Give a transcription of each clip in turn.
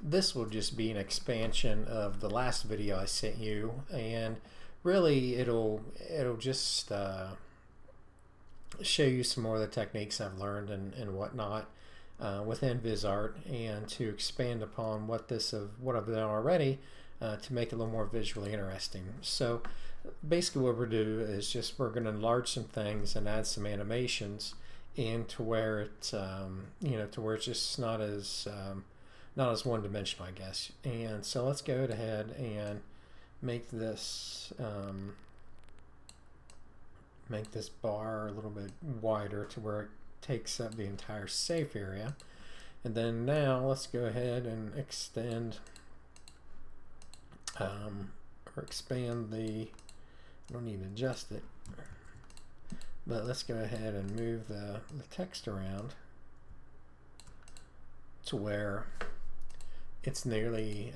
this will just be an expansion of the last video I sent you, and really it'll just show you some more of the techniques I've learned and whatnot within Vizrt, and to expand upon what I've done already to make it a little more visually interesting. So basically what we're do is we're going to enlarge some things and add some animations into where it's to where it's just not as one-dimensional, I guess. And so let's go ahead and make this bar a little bit wider to where it takes up the entire safe area. And then now let's go ahead and extend or expand the, I don't need to adjust it, but let's go ahead and move the text around to where it's nearly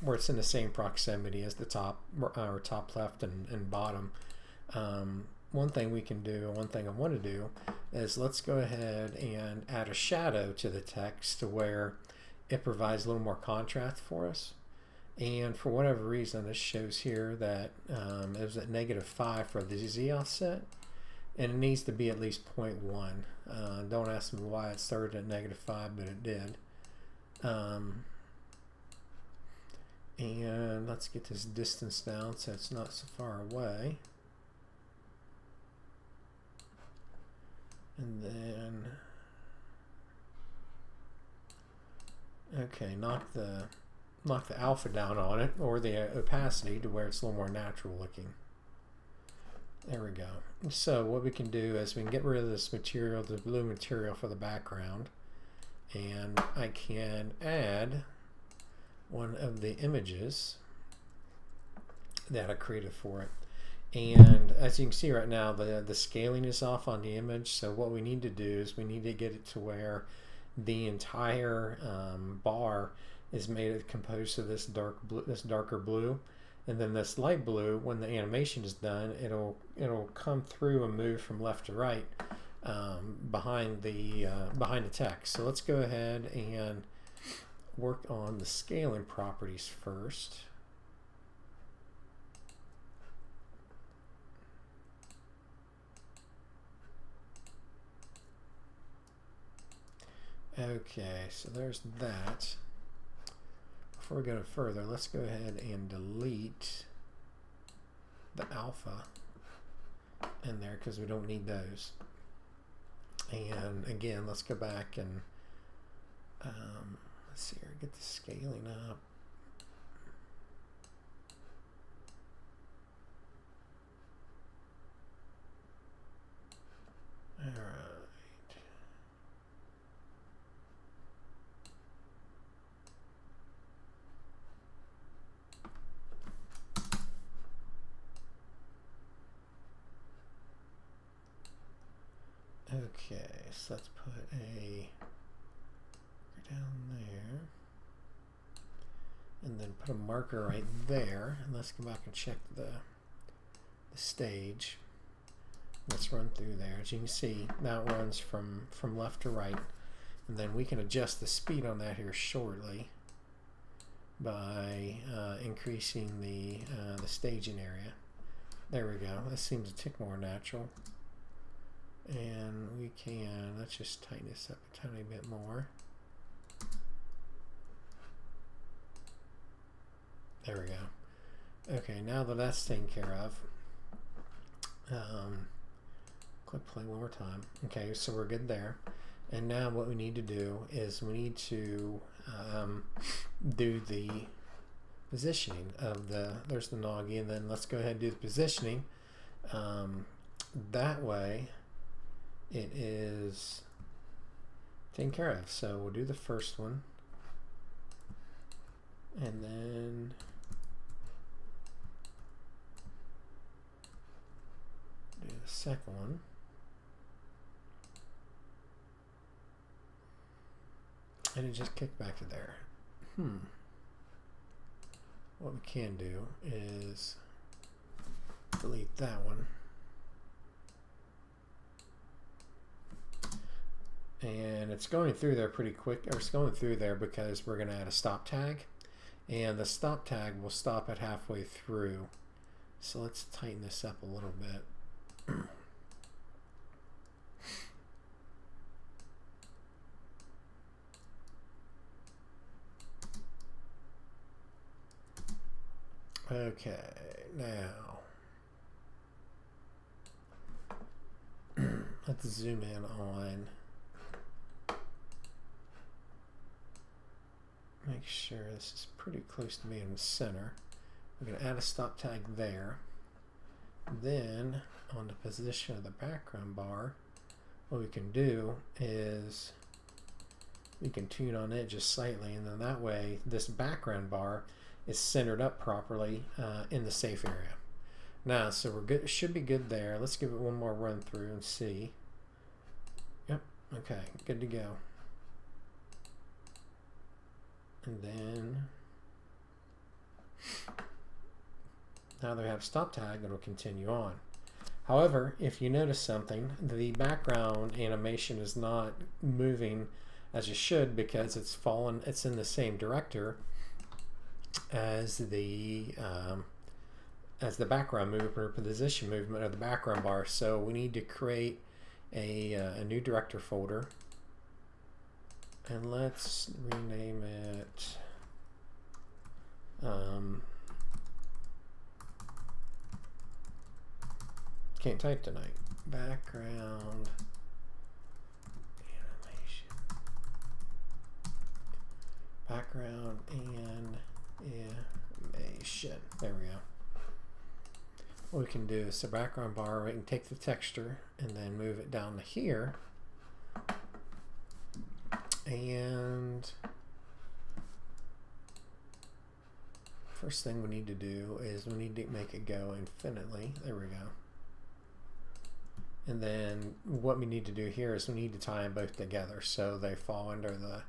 where it's in the same proximity as the top or top left and bottom. One thing we can do, one thing I want to do is let's go ahead and add a shadow to the text to where it provides a little more contrast for us. And for whatever reason, this shows here that it was at -5 for the Z offset, and it needs to be at least 0.1. Don't ask me why it started at -5, but it did. And let's get this distance down so it's not so far away. And then, okay, knock the alpha down on it, or the opacity, to where it's a little more natural looking. There we go. So what we can do is we can get rid of this material, the blue material for the background, and I can add one of the images that I created for it. And as you can see right now, the scaling is off on the image. So what we need to do is we need to get it to where the entire bar is composed of this darker blue, and then this light blue. When the animation is done, it'll come through and move from left to right behind the text. So let's go ahead and work on the scaling properties first. Okay, so there's that. Before we go further, let's go ahead and delete the alpha in there because we don't need those. And again, let's go back and let's see here, get the scaling up. All right. Okay, so let's put a down there, and then put a marker right there, and let's go back and check the stage. Let's run through there. As you can see, now it runs from left to right, and then we can adjust the speed on that here shortly by increasing the staging area. There we go. This seems a tick more natural. And we can, let's just tighten this up a tiny bit more. There we go. Okay, now that that's taken care of, click play one more time. Okay, so we're good there. And now what we need to do is we need to do the positioning of there's the Noggy, and then let's go ahead and do the positioning. That way it is taken care of. So we'll do the first one, and then do the second one. And it just kicked back to there. What we can do is delete that one. and it's going through there pretty quick, or it's going through there because we're going to add a stop tag, and the stop tag will stop it halfway through. So let's tighten this up a little bit. Okay, now let's zoom in on, make sure this is pretty close to being in the center. We're going to add a stop tag there. Then on the position of the background bar, what we can do is we can tune on it just slightly, and then that way this background bar is centered up properly in the safe area. Now, so we're good, should be good there. Let's give it one more run through and see. Yep, okay, good to go. And then now they have stop tag, it'll continue on. However, if you notice something, the background animation is not moving as it should because it's fallen, it's in the same director as the background movement or position movement of the background bar. So we need to create a new director folder, and let's rename it can't type tonight. Background animation. Background animation. There we go. What we can do is the background bar, we can take the texture and then move it down to here. And first thing we need to do is we need to make it go infinitely. There we go. And then what we need to do here is we need to tie them both together so they fall under the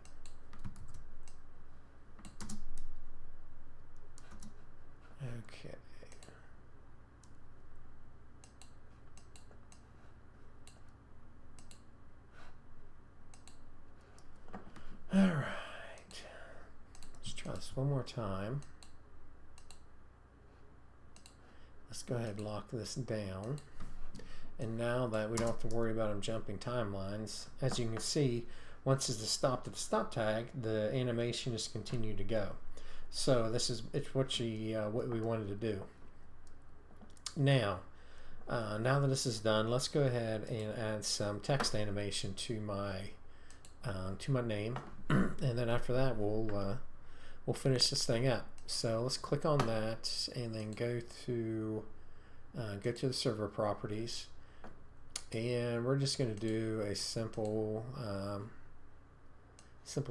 okay. All right. Let's try this one more time. Let's go ahead and lock this down. And now that we don't have to worry about them jumping timelines, as you can see, once it's stopped at the stop tag, the animation just continued to go. So this is what we wanted to do. Now that this is done, let's go ahead and add some text animation to my name, and then after that we'll finish this thing up. So let's click on that and then go to the server properties, and we're just going to do a simple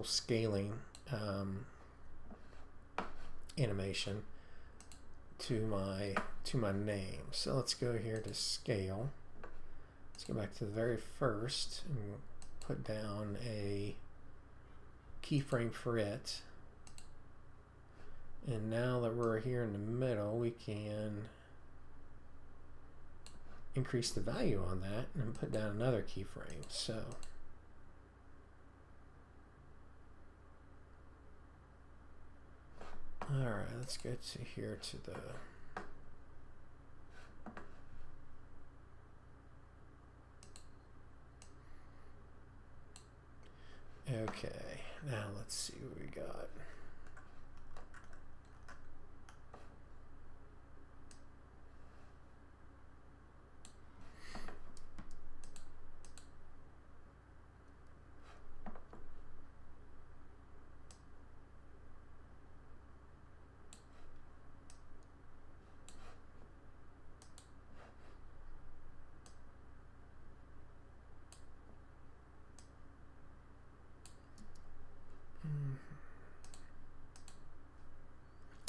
scaling animation to my name. So let's go here to scale. Let's go back to the very first and put down a keyframe for it. And now that we're here in the middle, we can increase the value on that and put down another keyframe. So all right, let's go to here to the okay, now let's see what we got.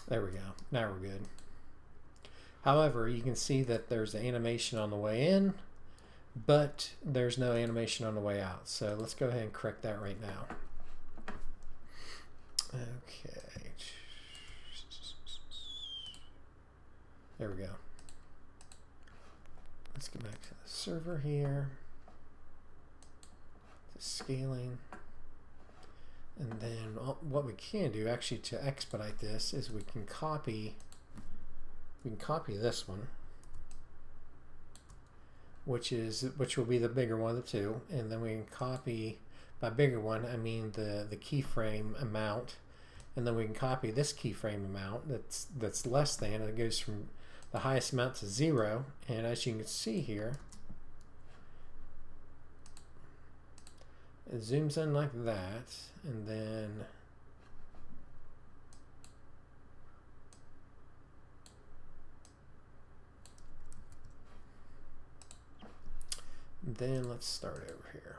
There we go. Now we're good. However, you can see that there's an animation on the way in, but there's no animation on the way out. So let's go ahead and correct that right now. Okay. There we go. Let's get back to the server here. To scaling. And then what we can do actually to expedite this is we can copy this one, which will be the bigger one of the two, and then we can copy, by bigger one I mean the keyframe amount, and then we can copy this keyframe amount that's less than, and it goes from the highest amount to 0, and as you can see here, it zooms in like that, and then let's start over here.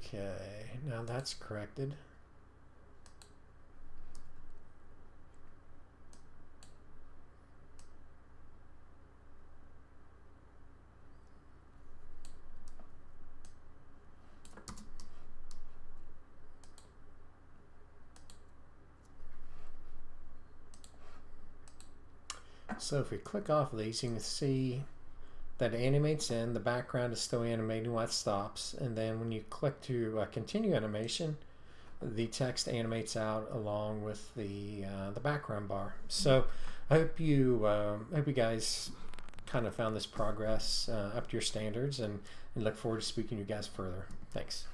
Okay, now that's corrected. So if we click off of these, you can see that it animates in, the background is still animating while it stops, and then when you click to continue animation, the text animates out along with the background bar. So I hope you guys kind of found this progress up to your standards, and look forward to speaking to you guys further. Thanks.